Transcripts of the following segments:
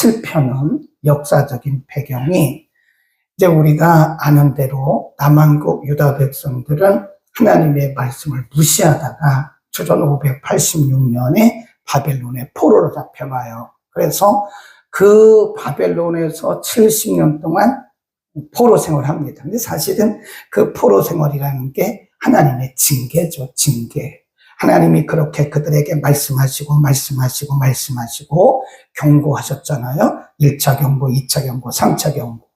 107편은 역사적인 배경이 이제 우리가 아는 대로 남한국 유다 백성들은 하나님의 말씀을 무시하다가 주전 586년에 바벨론에 포로로 잡혀가요. 그래서 그 바벨론에서 70년 동안 포로 생활을 합니다. 근데 사실은 그 포로 생활이라는 게 하나님의 징계죠, 징계. 하나님이 그렇게 그들에게 말씀하시고 경고하셨잖아요. 1차 경고, 2차 경고, 3차 경고.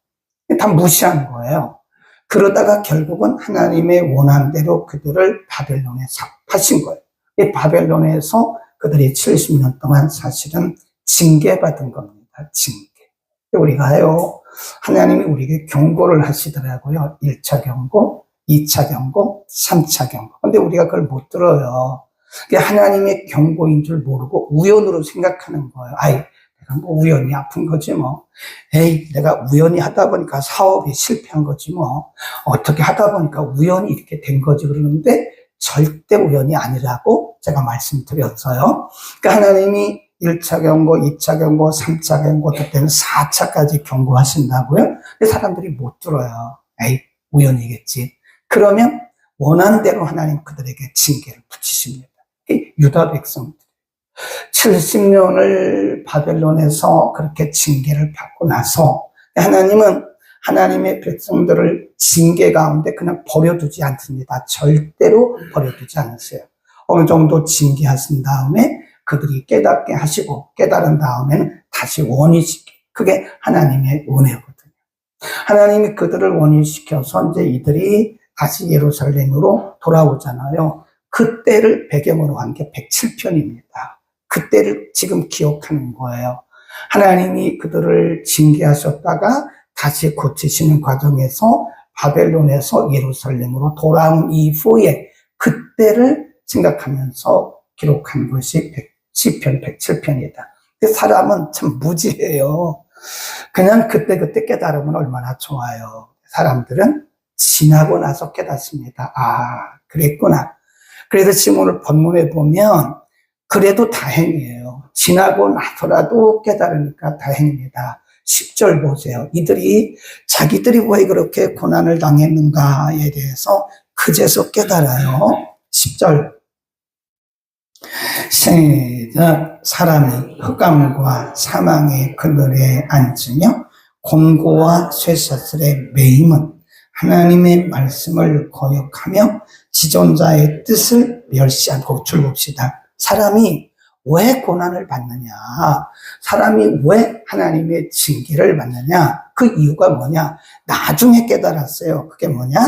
다 무시한 거예요. 그러다가 결국은 하나님의 원한대로 그들을 바벨론에 파신 거예요. 이 바벨론에서 그들이 70년 동안 사실은 징계받은 겁니다. 징계. 우리가요, 하나님이 우리에게 경고를 하시더라고요. 1차 경고, 2차 경고, 3차 경고. 근데 우리가 그걸 못 들어요. 그게 하나님의 경고인 줄 모르고 우연으로 생각하는 거예요. 아이, 내가 뭐 우연히 아픈 거지 뭐. 에이, 내가 우연히 하다 보니까 사업이 실패한 거지 뭐. 어떻게 하다 보니까 우연히 이렇게 된 거지 그러는데 절대 우연이 아니라고 제가 말씀드렸어요. 그러니까 하나님이 1차 경고, 2차 경고, 3차 경고, 그때는 4차까지 경고하신다고요? 근데 사람들이 못 들어요. 에이, 우연이겠지. 그러면 원한 대로 하나님 그들에게 징계를 붙이십니다. 유다 백성들 70년을 바벨론에서 그렇게 징계를 받고 나서 하나님은 하나님의 백성들을 징계 가운데 그냥 버려두지 않습니다. 절대로 버려두지 않으세요. 어느 정도 징계하신 다음에 그들이 깨닫게 하시고 깨달은 다음에는 다시 원위시키고, 그게 하나님의 은혜거든요. 하나님이 그들을 원위시켜서 이제 이들이 다시 예루살렘으로 돌아오잖아요. 그때를 배경으로 한 게 107편입니다. 그때를 지금 기억하는 거예요. 하나님이 그들을 징계하셨다가 다시 고치시는 과정에서 바벨론에서 예루살렘으로 돌아온 이후에 그때를 생각하면서 기록한 것이 시편 107편이다. 사람은 참 무지해요. 그냥 그때 깨달으면 얼마나 좋아요. 사람들은 지나고 나서 깨닫습니다. 아, 그랬구나. 그래서 지금 오늘 본문에 보면 그래도 다행이에요. 지나고 나서라도 깨달으니까 다행입니다. 10절 보세요. 이들이 자기들이 왜 그렇게 고난을 당했는가에 대해서 그제서 깨달아요. 10절 시작. 사람이 흑암과 사망의 그늘에 앉으며 곤고와 쇠사슬에 매임은 하나님의 말씀을 거역하며 지존자의 뜻을 멸시하고 줄봅시다. 사람이 왜 고난을 받느냐? 사람이 왜 하나님의 징계를 받느냐? 그 이유가 뭐냐? 나중에 깨달았어요. 그게 뭐냐?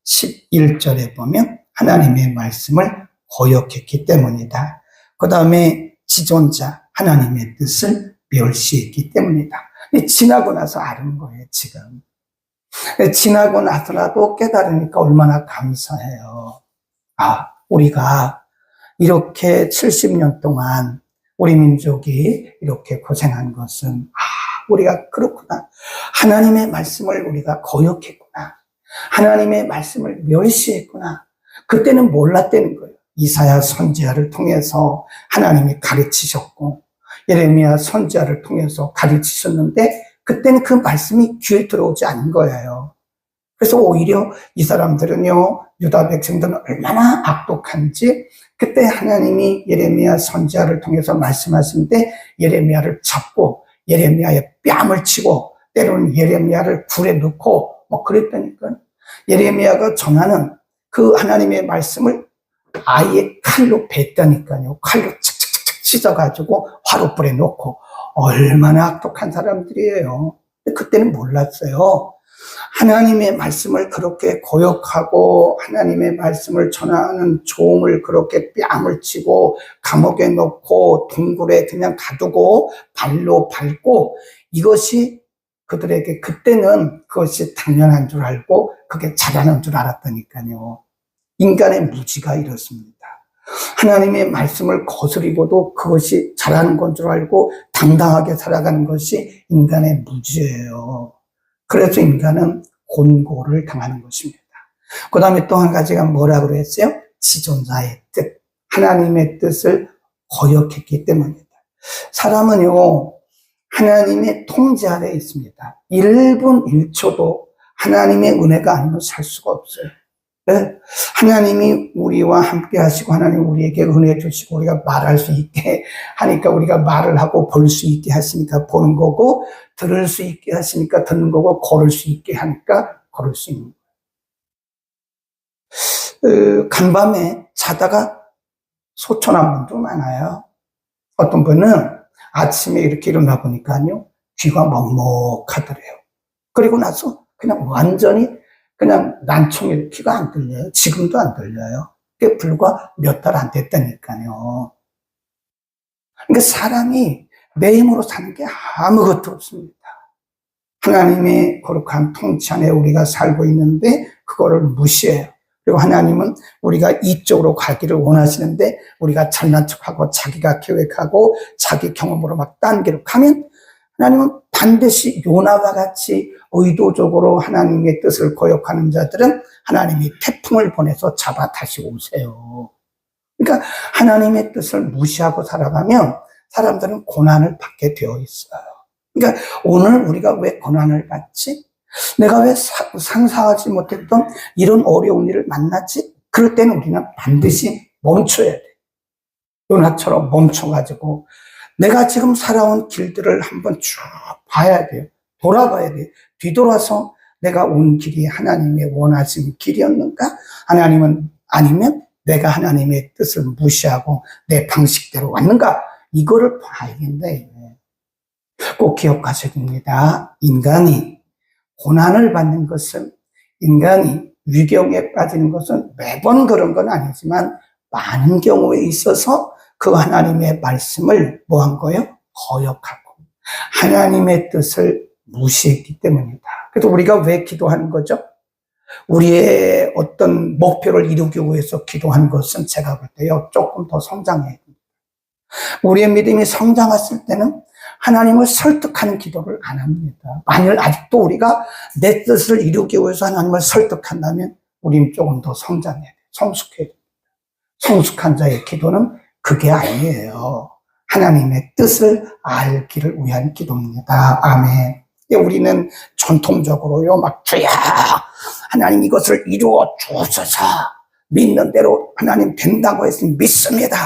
11절에 보면 하나님의 말씀을 거역했기 때문이다. 그 다음에 지존자, 하나님의 뜻을 멸시했기 때문이다. 지나고 나서 아는 거예요, 지금. 지나고 나서라도 깨달으니까 얼마나 감사해요. 아, 우리가 이렇게 70년 동안 우리 민족이 이렇게 고생한 것은, 우리가 그렇구나. 하나님의 말씀을 우리가 거역했구나. 하나님의 말씀을 멸시했구나. 그때는 몰랐다는 거예요. 이사야 선지자를 통해서 하나님이 가르치셨고, 예레미야 선지자를 통해서 가르치셨는데, 그때는 그 말씀이 귀에 들어오지 않은 거예요. 그래서 오히려 이 사람들은요, 유다 백성들은 얼마나 악독한지, 그때 하나님이 예레미야 선지자를 통해서 말씀하시는데, 예레미야를 잡고, 예레미야의 뺨을 치고, 때로는 예레미야를 굴에 넣고, 그랬다니까. 예레미야가 전하는 그 하나님의 말씀을 아예 칼로 뱉다니까요. 칼로 착착착착 찢어가지고 화롯불에 놓고. 얼마나 악독한 사람들이에요. 그때는 몰랐어요. 하나님의 말씀을 그렇게 거역하고 하나님의 말씀을 전하는 종을 그렇게 뺨을 치고 감옥에 넣고 동굴에 그냥 가두고 발로 밟고, 이것이 그들에게 그때는 그것이 당연한 줄 알고 그게 잘하는 줄 알았다니까요. 인간의 무지가 이렇습니다. 하나님의 말씀을 거스리고도 그것이 잘하는 건 줄 알고 당당하게 살아가는 것이 인간의 무지예요. 그래서 인간은 곤고를 당하는 것입니다. 그 다음에 또 한 가지가 뭐라고 그랬어요? 지존자의 뜻, 하나님의 뜻을 거역했기 때문이다. 사람은요, 하나님의 통제 아래에 있습니다. 1분 1초도 하나님의 은혜가 아니면 살 수가 없어요. 네? 하나님이 우리와 함께 하시고 하나님 우리에게 은혜 주시고 우리가 말할 수 있게 하니까 우리가 말을 하고 볼 수 있게 하시니까 보는 거고, 들을 수 있게 하시니까 듣는 거고, 걸을 수 있게 하니까 걸을 수 있는 거예요. 간밤에 자다가 소천한 분도 많아요. 어떤 분은 아침에 이렇게 일어나 보니까요, 귀가 먹먹하더래요. 그리고 나서 그냥 완전히 그냥 난청이 귀가 안 들려요. 지금도 안 들려요. 그게 불과 몇 달 안 됐다니까요. 그러니까 사람이 내 힘으로 사는 게 아무것도 없습니다. 하나님의 거룩한 통치 안에 우리가 살고 있는데 그거를 무시해요. 그리고 하나님은 우리가 이쪽으로 가기를 원하시는데 우리가 잘난 척하고 자기가 계획하고 자기 경험으로 막 딴 길로 가면 하나님은 반드시 요나와 같이 의도적으로 하나님의 뜻을 거역하는 자들은 하나님이 태풍을 보내서 잡아 다시 오세요. 그러니까 하나님의 뜻을 무시하고 살아가면 사람들은 고난을 받게 되어 있어요. 그러니까 오늘 우리가 왜 고난을 받지? 내가 왜 상상하지 못했던 이런 어려운 일을 만났지? 그럴 때는 우리는 반드시 멈춰야 돼. 요나처럼 멈춰가지고 내가 지금 살아온 길들을 한번 쭉 봐야 돼요. 돌아봐야 돼요. 뒤돌아서 내가 온 길이 하나님의 원하신 길이었는가? 하나님은 아니면 내가 하나님의 뜻을 무시하고 내 방식대로 왔는가? 이거를 봐야겠네. 꼭 기억하셔야 됩니다. 인간이 고난을 받는 것은, 인간이 위경에 빠지는 것은 매번 그런 건 아니지만 많은 경우에 있어서 그 하나님의 말씀을 뭐 한 거예요? 거역하고 하나님의 뜻을 무시했기 때문이다. 그래서 우리가 왜 기도하는 거죠? 우리의 어떤 목표를 이루기 위해서 기도하는 것은 제가 볼 때요, 조금 더 성장해야 됩니다. 우리의 믿음이 성장했을 때는 하나님을 설득하는 기도를 안 합니다. 만일 아직도 우리가 내 뜻을 이루기 위해서 하나님을 설득한다면 우리는 조금 더 성장해야 돼요. 성숙해야 됩니다. 성숙한 자의 기도는 그게 아니에요. 하나님의 뜻을 알기를 위한 기도입니다. 아멘. 우리는 전통적으로요, 막 주야 하나님 이것을 이루어 주소서, 믿는 대로 하나님 된다고 했으니 믿습니다.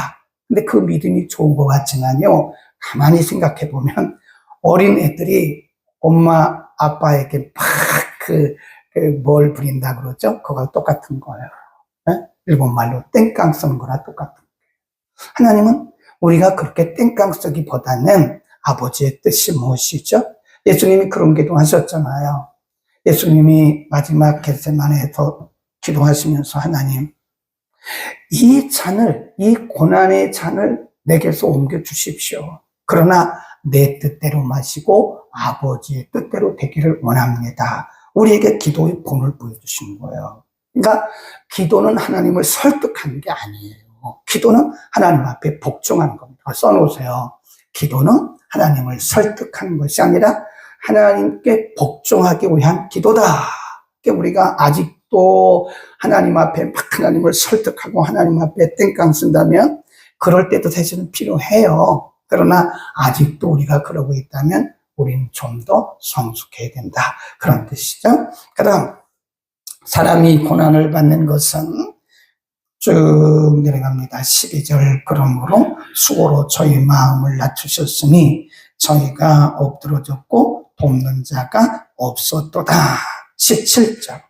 근데 그 믿음이 좋은 것 같지만요, 가만히 생각해 보면 어린 애들이 엄마 아빠에게 막 뭘 부린다 그러죠? 그거 똑같은 거예요. 네? 일본 말로 땡깡 쓰는 거랑 똑같은 거예요. 하나님은 우리가 그렇게 땡깡 쓰기보다는 아버지의 뜻이 무엇이죠? 예수님이 그런 기도 하셨잖아요. 예수님이 마지막 겟세마네에서 기도하시면서 하나님, 이 잔을, 이 고난의 잔을 내게서 옮겨 주십시오. 그러나 내 뜻대로 마시고 아버지의 뜻대로 되기를 원합니다. 우리에게 기도의 본을 보여주신 거예요. 그러니까 기도는 하나님을 설득하는 게 아니에요. 기도는 하나님 앞에 복종하는 겁니다. 써놓으세요. 기도는 하나님을 설득하는 것이 아니라 하나님께 복종하기 위한 기도다. 우리가 아직도 하나님 앞에 막 하나님을 설득하고 하나님 앞에 땡깡 쓴다면 그럴 때도 사실은 필요해요. 그러나 아직도 우리가 그러고 있다면 우리는 좀 더 성숙해야 된다. 그런 뜻이죠. 그다음 사람이 고난을 받는 것은 쭉 내려갑니다. 12절 그러므로 수고로 저희 마음을 낮추셨으니 저희가 엎드러졌고 돕는 자가 없었도다. 17절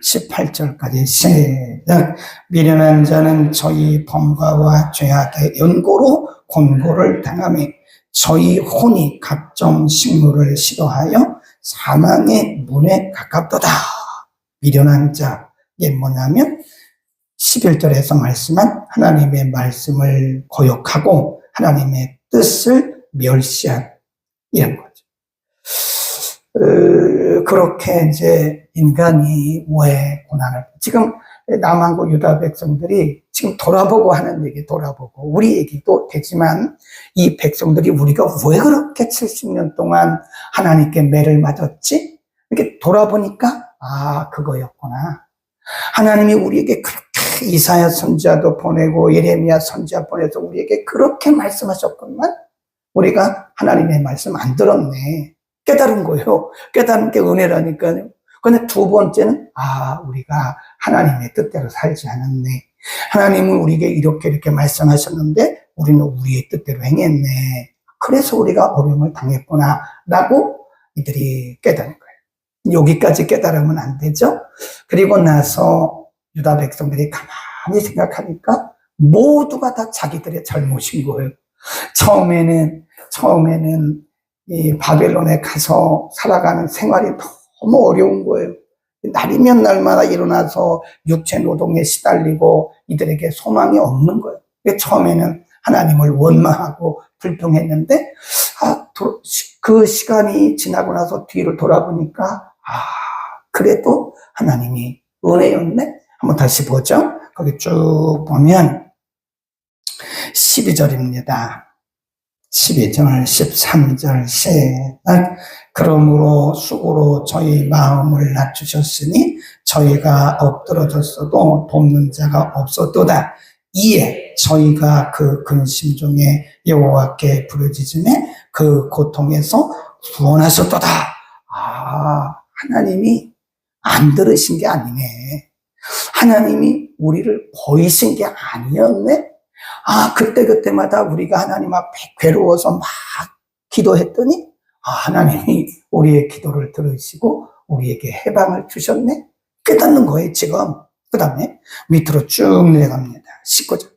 18절까지 시작. 미련한 자는 저희 범과와 죄악의 연고로 곤고를 당하며 저희 혼이 각종 식물을 싫어하여 사망의 문에 가깝도다. 미련한 자, 이게 뭐냐면 11절에서 말씀한 하나님의 말씀을 거역하고 하나님의 뜻을 멸시한 이런 거죠. 그렇게 이제 인간이 왜 고난을, 지금 남한국 유다 백성들이 지금 돌아보고 하는 얘기, 돌아보고 우리 얘기도 되지만 이 백성들이 우리가 왜 그렇게 70년 동안 하나님께 매를 맞았지? 이렇게 돌아보니까 아, 그거였구나. 하나님이 우리에게 그렇게 이사야 선지자도 보내고 예레미야 선지자 보내서 우리에게 그렇게 말씀하셨건만 우리가 하나님의 말씀 안 들었네. 깨달은 거예요. 깨달은 게 은혜라니까요. 근데 두 번째는, 우리가 하나님의 뜻대로 살지 않았네. 하나님은 우리에게 이렇게 말씀하셨는데, 우리는 우리의 뜻대로 행했네. 그래서 우리가 어려움을 당했구나. 라고 이들이 깨달은 거예요. 여기까지 깨달으면 안 되죠? 그리고 나서 유다 백성들이 가만히 생각하니까 모두가 다 자기들의 잘못인 거예요. 처음에는 이 바벨론에 가서 살아가는 생활이 너무 어려운 거예요. 날이면 날마다 일어나서 육체 노동에 시달리고 이들에게 소망이 없는 거예요. 처음에는 하나님을 원망하고 불평했는데, 그 시간이 지나고 나서 뒤를 돌아보니까, 그래도 하나님이 은혜였네? 한번 다시 보죠. 거기 쭉 보면 12절입니다. 12절, 13절, 시작. 그러므로 수고로 저희 마음을 낮추셨으니 저희가 엎드러졌어도 돕는 자가 없었도다. 이에 저희가 그 근심 중에 여호와께 부르짖음에 그 고통에서 구원하셨도다. 하나님이 안 들으신 게 아니네. 하나님이 우리를 버리신 게 아니었네. 그때마다 우리가 하나님 앞에 괴로워서 막 기도했더니, 하나님이 우리의 기도를 들으시고 우리에게 해방을 주셨네. 깨닫는 거예요, 지금. 그 다음에 밑으로 쭉 내려갑니다. 19절.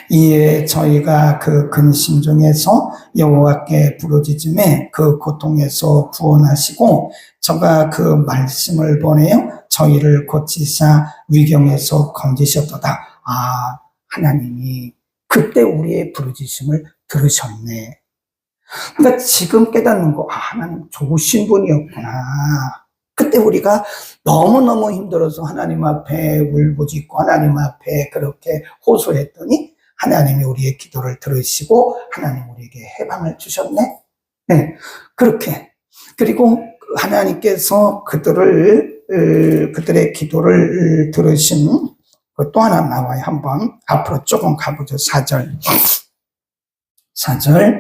이에 저희가 그 근심 중에서 여호와께 부르짖음에 그 고통에서 구원하시고 저가 그 말씀을 보내어 저희를 고치사 위경에서 건지셨도다. 하나님이 그때 우리의 부르짖음을 들으셨네. 그러니까 지금 깨닫는 거, 하나님 좋으신 분이었구나. 그때 우리가 너무너무 힘들어서 하나님 앞에 울부짖고 하나님 앞에 그렇게 호소했더니 하나님이 우리의 기도를 들으시고 하나님 우리에게 해방을 주셨네. 네, 그렇게. 그리고 하나님께서 그들의 기도를 들으신 또 하나 나와요. 한번 앞으로 조금 가보죠. 4절.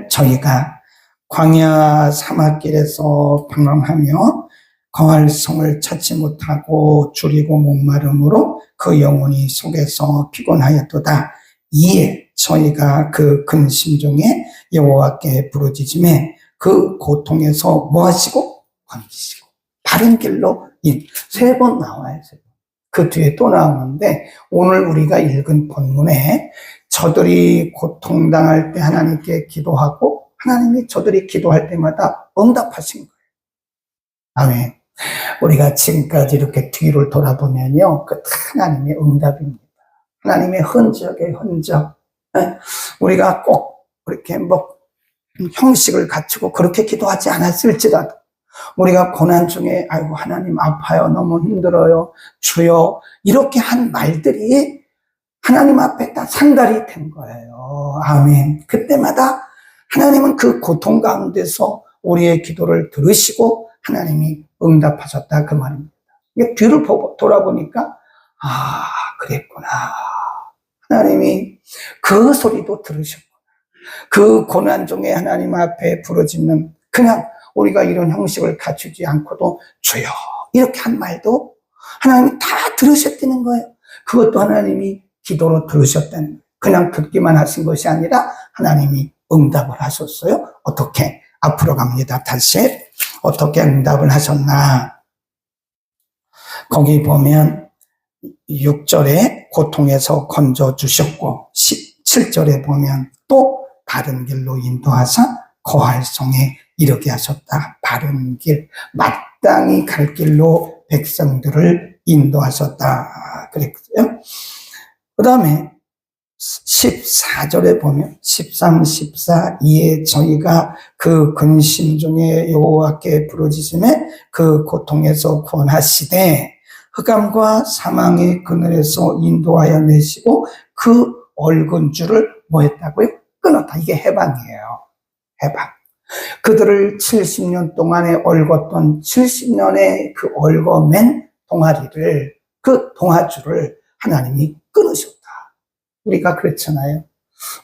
저희가 광야 사막길에서 방황하며 거할 성을 찾지 못하고 줄이고 목마름으로 그 영혼이 속에서 피곤하였도다. 이에 저희가 그 근심 중에 여호와께 부르짖음에 그 고통에서 뭐 하시고? 건지시고 바른 길로 3번 나와요. 그 뒤에 또 나오는데 오늘 우리가 읽은 본문에 저들이 고통당할 때 하나님께 기도하고 하나님이 저들이 기도할 때마다 응답하신 거예요. 아멘. 우리가 지금까지 이렇게 뒤를 돌아보면요, 그 하나님의 응답입니다. 하나님의 흔적의 흔적. 우리가 꼭 이렇게 형식을 갖추고 그렇게 기도하지 않았을지라도 우리가 고난 중에 아이고 하나님 아파요, 너무 힘들어요, 주여 이렇게 한 말들이 하나님 앞에 다 상달이 된 거예요. 아멘. 그때마다 하나님은 그 고통 가운데서 우리의 기도를 들으시고 하나님이 응답하셨다 그 말입니다. 뒤를 돌아보니까 그랬구나. 하나님이 그 소리도 들으셨구나. 그 고난 중에 하나님 앞에 부르짖는 그냥 우리가 이런 형식을 갖추지 않고도 주여 이렇게 한 말도 하나님이 다 들으셨다는 거예요. 그것도 하나님이 기도로 들으셨다는 거예요. 그냥 듣기만 하신 것이 아니라 하나님이 응답을 하셨어요. 어떻게? 앞으로 갑니다. 다시 어떻게 응답을 하셨나? 거기 보면 6절에 고통에서 건져주셨고 17절에 보면 또 바른 길로 인도하사 거할 성에 이르게 하셨다. 바른 길, 마땅히 갈 길로 백성들을 인도하셨다. 그랬고요. 그 다음에 14절에 보면 13, 14 이에 저희가 그 근심 중에 여호와께 부르짖음에 그 고통에서 구원하시되 흑암과 사망의 그늘에서 인도하여 내시고 그 얽은 줄을 뭐 했다고요? 끊었다. 이게 해방이에요. 해방. 그들을 70년 동안에 얽었던 70년의 그 얽어맨 동아리를, 그 동아줄을 하나님이 끊으셨다. 우리가 그렇잖아요.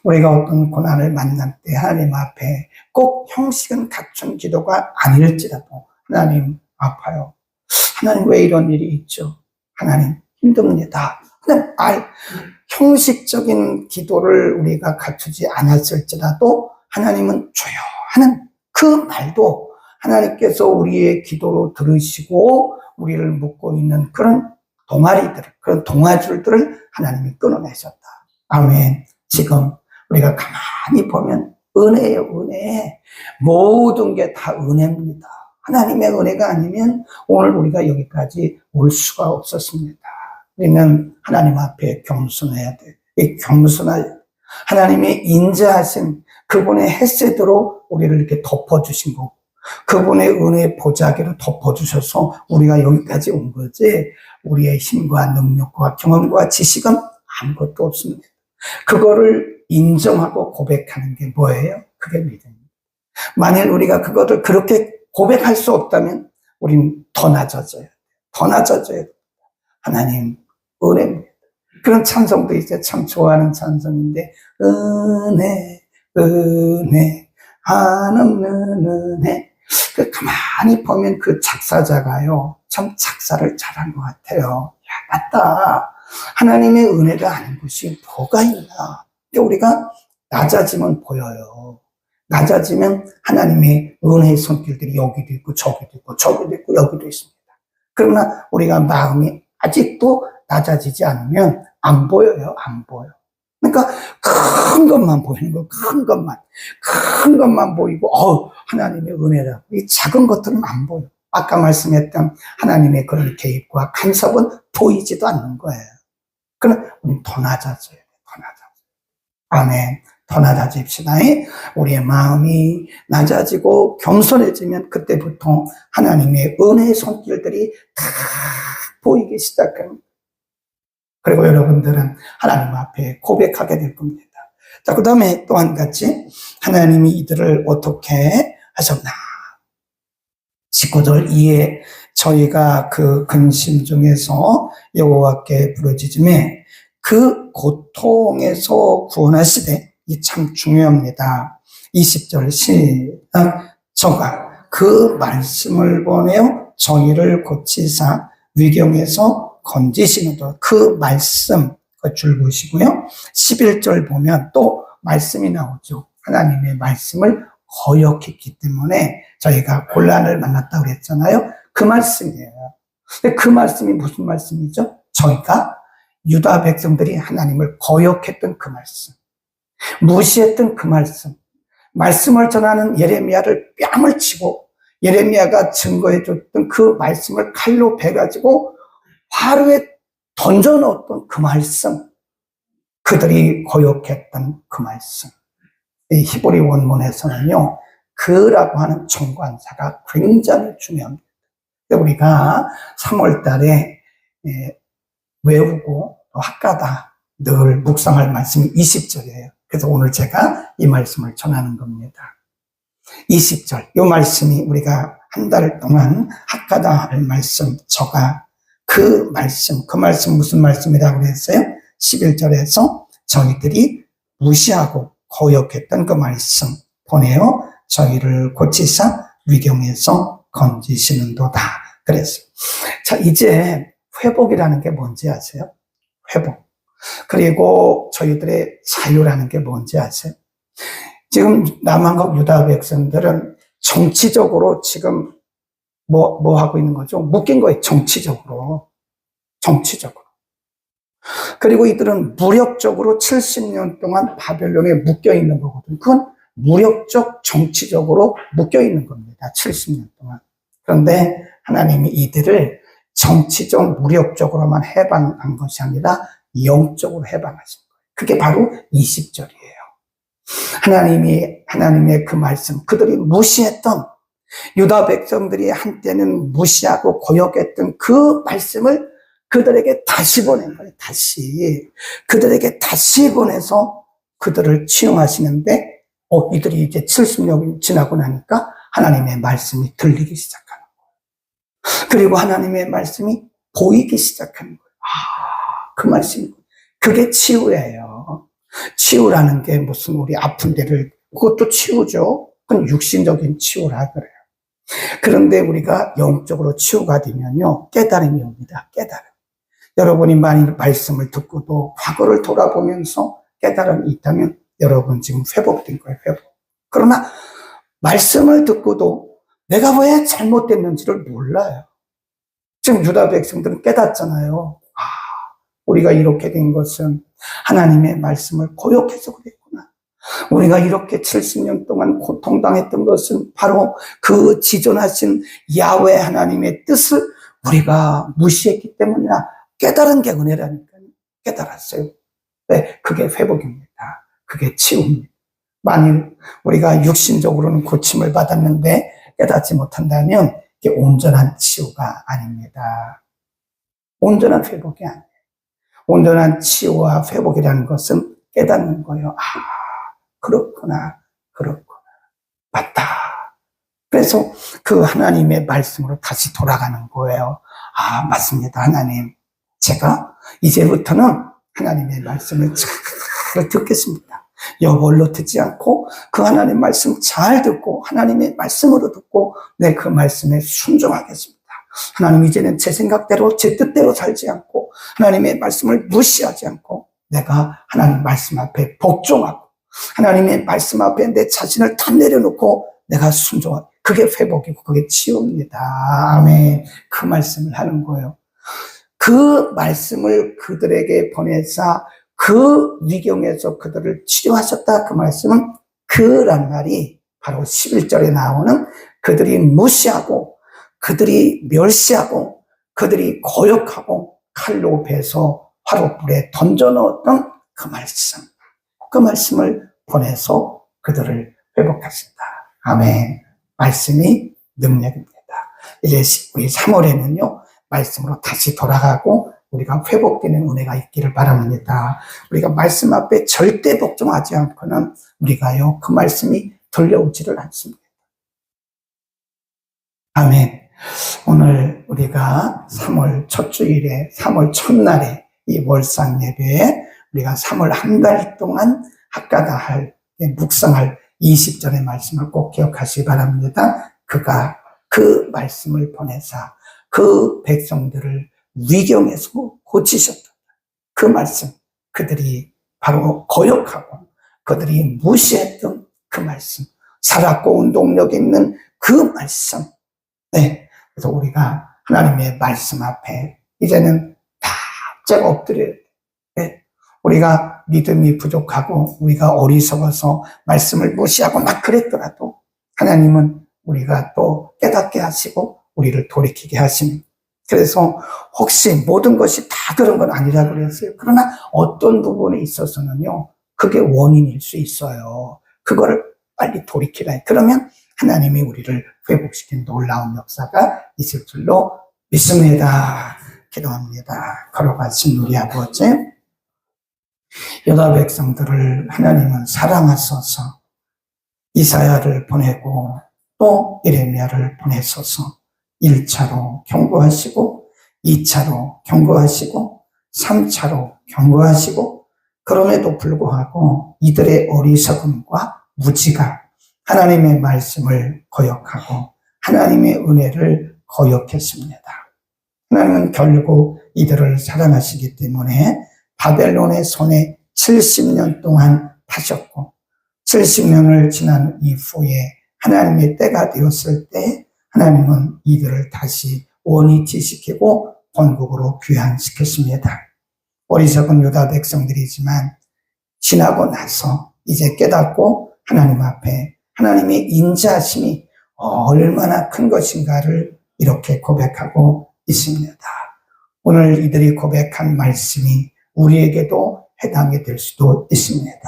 우리가 어떤 고난을 만날 때 하나님 앞에 꼭 형식은 갖춘 기도가 아닐지라도 하나님 아파요. 하나님 왜 이런 일이 있죠? 하나님 힘듭니다. 그냥 형식적인 기도를 우리가 갖추지 않았을지라도 하나님은 줘요 하는 그 말도 하나님께서 우리의 기도로 들으시고 우리를 묶고 있는 그런 동아리들, 그런 동아줄들을 하나님이 끊어내셨다. 아멘. 지금 우리가 가만히 보면 은혜예요, 은혜. 모든 게 다 은혜입니다. 하나님의 은혜가 아니면 오늘 우리가 여기까지 올 수가 없었습니다. 우리는 하나님 앞에 겸손해야 돼. 이 겸손할 하나님이 인자하신 그분의 헤세드로 우리를 이렇게 덮어주신 거고 그분의 은혜 보자기로 덮어주셔서 우리가 여기까지 온 거지 우리의 힘과 능력과 경험과 지식은 아무것도 없습니다. 그거를 인정하고 고백하는 게 뭐예요? 그게 믿음입니다. 만일 우리가 그거를 그렇게 고백할 수 없다면 우리는 더 낮아져요. 더 낮아져요. 하나님 은혜입니다. 그런 찬송도 이제 참 좋아하는 찬송인데 은혜 은혜 한없는 은혜 가만히 보면 그 작사자가요 참 작사를 잘한 것 같아요. 야 맞다. 하나님의 은혜가 아닌 것이 뭐가 있나. 근데 우리가 낮아지면 보여요. 낮아지면 하나님의 은혜의 손길들이 여기도 있고 저기도 있고 저기도 있고 여기도 있습니다. 그러나 우리가 마음이 아직도 낮아지지 않으면 안 보여요. 안 보여. 그러니까 큰 것만 보이는 거예요. 큰 것만 보이고 하나님의 은혜라고. 이 작은 것들은 안 보여. 아까 말씀했던 하나님의 그런 개입과 간섭은 보이지도 않는 거예요. 그럼 우리는 더 낮아져요. 더 낮아져요. 아멘. 더 낮아집시다. 우리의 마음이 낮아지고 겸손해지면 그때부터 하나님의 은혜의 손길들이 다 보이기 시작합니다. 그리고 여러분들은 하나님 앞에 고백하게 될 겁니다. 자, 그 다음에 또 한 가지 하나님이 이들을 어떻게 하셨나. 19절 이에 저희가 그 근심 중에서 여호와께 부르짖음에 그 고통에서 구원하시되 이 참 중요합니다. 20절 시작. 저가 그 말씀을 보내어 저희를 고치사 위경에서 건지시는도다. 그 말씀 그 줄 보시고요. 11절 보면 또 말씀이 나오죠. 하나님의 말씀을 거역했기 때문에 저희가 곤란을 만났다고 그랬잖아요. 그 말씀이에요. 근데 그 말씀이 무슨 말씀이죠? 저희가 유다 백성들이 하나님을 거역했던 그 말씀, 무시했던 그 말씀, 말씀을 전하는 예레미야를 뺨을 치고 예레미야가 증거해줬던 그 말씀을 칼로 베가지고 화로에 던져놓았던 그 말씀, 그들이 거역했던 그 말씀. 이 히브리 원문에서는요, 그라고 하는 정관사가 굉장히 중요합니다. 우리가 3월 달에 외우고 또 학가다 늘 묵상할 말씀이 20절이에요. 그래서 오늘 제가 이 말씀을 전하는 겁니다. 20절, 이 말씀이 우리가 한 달 동안 학가다 할 말씀, 저가 그 말씀 무슨 말씀이라고 그랬어요? 11절에서 저희들이 무시하고 거역했던 그 말씀 보내어 저희를 고치사 위경에서 건지시는도다. 그랬어요. 자, 이제 회복이라는 게 뭔지 아세요? 회복. 그리고 저희들의 자유라는 게 뭔지 아세요? 지금 남한국 유다 백성들은 정치적으로 지금 뭐 하고 있는 거죠? 묶인 거예요. 정치적으로. 그리고 이들은 무력적으로 70년 동안 바벨론에 묶여 있는 거거든요. 그건 무력적, 정치적으로 묶여 있는 겁니다. 70년 동안. 그런데 하나님이 이들을 정치적, 무력적으로만 해방한 것이 아니라 영적으로 해방하신 거예요. 그게 바로 20절이에요. 하나님의 그 말씀, 그들이 무시했던 유다 백성들이 한때는 무시하고 고역했던 그 말씀을 그들에게 다시 보낸 거예요. 그들에게 다시 보내서 그들을 치유하시는데 이들이 이제 70년이 지나고 나니까 하나님의 말씀이 들리기 시작하는 거예요. 그리고 하나님의 말씀이 보이기 시작하는 거예요. 그 말씀이 그게 치유예요. 치유라는 게 무슨 우리 아픈 데를, 그것도 치유죠. 그건 육신적인 치유라 그래요. 그런데 우리가 영적으로 치유가 되면요, 깨달음이 옵니다. 깨달음. 여러분이 만일 말씀을 듣고도 과거를 돌아보면서 깨달음이 있다면 여러분 지금 회복된 거예요, 회복. 그러나 말씀을 듣고도 내가 왜 잘못됐는지를 몰라요. 지금 유다 백성들은 깨닫잖아요. 우리가 이렇게 된 것은 하나님의 말씀을 고역해서 그랬구나. 우리가 이렇게 70년 동안 고통당했던 것은 바로 그 지존하신 야훼 하나님의 뜻을 우리가 무시했기 때문이나 깨달은 게 은혜라니까요. 깨달았어요. 네, 그게 회복입니다. 그게 치유입니다. 만일 우리가 육신적으로는 고침을 받았는데 깨닫지 못한다면 이게 온전한 치유가 아닙니다. 온전한 회복이 아니에요. 온전한 치유와 회복이라는 것은 깨닫는 거예요. 그렇구나. 맞다. 그래서 그 하나님의 말씀으로 다시 돌아가는 거예요. 맞습니다. 하나님. 제가 이제부터는 하나님의 말씀을 잘 듣겠습니다. 여벌로 듣지 않고 그 하나님의 말씀 잘 듣고 하나님의 말씀으로 듣고 내 그 말씀에 순종하겠습니다. 하나님, 이제는 제 생각대로 제 뜻대로 살지 않고 하나님의 말씀을 무시하지 않고 내가 하나님 말씀 앞에 복종하고 하나님의 말씀 앞에 내 자신을 다 내려놓고 내가 순종하고, 그게 회복이고 그게 치유입니다. 아멘. 그 말씀을 하는 거예요. 그 말씀을 그들에게 보내사 그 위경에서 그들을 치료하셨다. 그 말씀은 그란 말이 바로 11절에 나오는 그들이 무시하고 그들이 멸시하고 그들이 고역하고 칼로 베서 화롯불에 던져넣었던 그 말씀을 보내서 그들을 회복하신다. 아멘. 말씀이 능력입니다. 이제 우리 3월에는요, 말씀으로 다시 돌아가고 우리가 회복되는 은혜가 있기를 바랍니다. 우리가 말씀 앞에 절대 복종하지 않고는 우리가요, 그 말씀이 들려오지를 않습니다. 아멘. 오늘 우리가 3월 첫 주일에, 3월 첫날에 이 월상 예배에 우리가 3월 한 달 동안 학가다 할, 묵상할 20절의 말씀을 꼭 기억하시기 바랍니다. 그가 그 말씀을 보내사 그 백성들을 위경에서 고치셨다. 그 말씀, 그들이 바로 고역하고 그들이 무시했던 그 말씀, 살았고 운동력 있는 그 말씀. 네. 그래서 우리가 하나님의 말씀 앞에 이제는 바짝 엎드려야 돼. 네. 우리가 믿음이 부족하고 우리가 어리석어서 말씀을 무시하고 막 그랬더라도 하나님은 우리가 또 깨닫게 하시고 우리를 돌이키게 하십니다. 그래서 혹시 모든 것이 다 그런 건 아니라 그랬어요. 그러나 어떤 부분에 있어서는요, 그게 원인일 수 있어요. 그거를 빨리 돌이키라. 그러면 하나님이 우리를 회복시킨 놀라운 역사가 있을 줄로 믿습니다. 기도합니다. 걸어가신 우리 아버지, 유다 백성들을 하나님은 사랑하셔서 이사야를 보내고 또 예레미야를 보내셔서 1차로 경고하시고 2차로 경고하시고 3차로 경고하시고, 그럼에도 불구하고 이들의 어리석음과 무지가 하나님의 말씀을 거역하고 하나님의 은혜를 거역했습니다. 하나님은 결국 이들을 사랑하시기 때문에 바벨론의 손에 70년 동안 파셨고 70년을 지난 이후에 하나님의 때가 되었을 때 하나님은 이들을 다시 원위치시키고 본국으로 귀환시켰습니다. 어리석은 유다 백성들이지만 지나고 나서 이제 깨닫고 하나님 앞에 하나님의 인자하심이 얼마나 큰 것인가를 이렇게 고백하고 있습니다. 오늘 이들이 고백한 말씀이 우리에게도 해당이 될 수도 있습니다.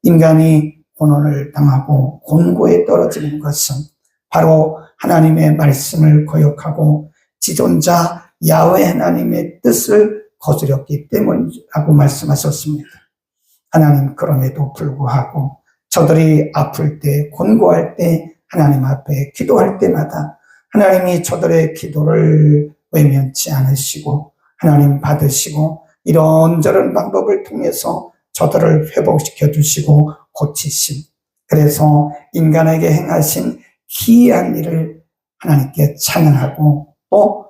인간이 고난을 당하고 곤고에 떨어지는 것은 바로 하나님의 말씀을 거역하고 지존자 야훼 하나님의 뜻을 거스렸기 때문이라고 말씀하셨습니다. 하나님, 그럼에도 불구하고 저들이 아플 때, 곤고할 때, 하나님 앞에 기도할 때마다 하나님이 저들의 기도를 외면치 않으시고 하나님 받으시고 이런저런 방법을 통해서 저들을 회복시켜 주시고 고치신, 그래서 인간에게 행하신 기이한 일을 하나님께 찬양하고 또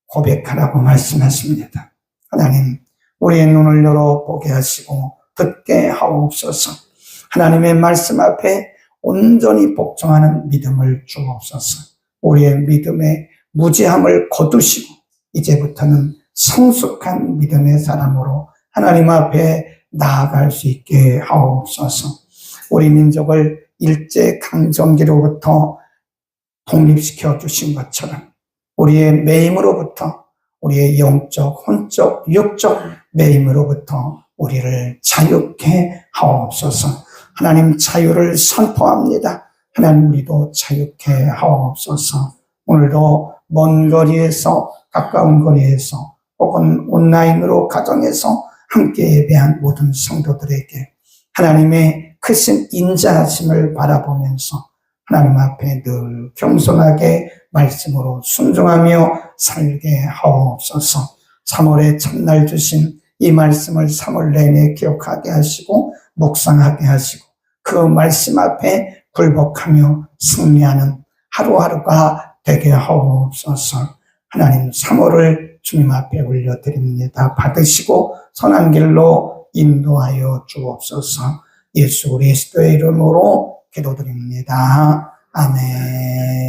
고백하라고 말씀하십니다. 하나님, 우리의 눈을 열어 보게 하시고 듣게 하옵소서. 하나님의 말씀 앞에 온전히 복종하는 믿음을 주옵소서. 우리의 믿음의 무지함을 거두시고 이제부터는 성숙한 믿음의 사람으로 하나님 앞에 나아갈 수 있게 하옵소서. 우리 민족을 일제강점기로부터 독립시켜 주신 것처럼 우리의 매임으로부터, 우리의 영적, 혼적, 육적 매임으로부터 우리를 자유케 하옵소서. 하나님, 자유를 선포합니다. 하나님, 우리도 자유케 하옵소서. 오늘도 먼 거리에서, 가까운 거리에서, 혹은 온라인으로 가정에서 함께 예배한 모든 성도들에게 하나님의 크신 인자하심을 바라보면서 하나님 앞에 늘 겸손하게 말씀으로 순종하며 살게 하옵소서. 3월의 첫날 주신 이 말씀을 3월 내내 기억하게 하시고 묵상하게 하시고 그 말씀 앞에 굴복하며 승리하는 하루하루가 되게 하옵소서. 하나님, 3월을 주님 앞에 올려드립니다. 받으시고 선한 길로 인도하여 주옵소서. 예수 그리스도의 이름으로 기도드립니다. 아멘.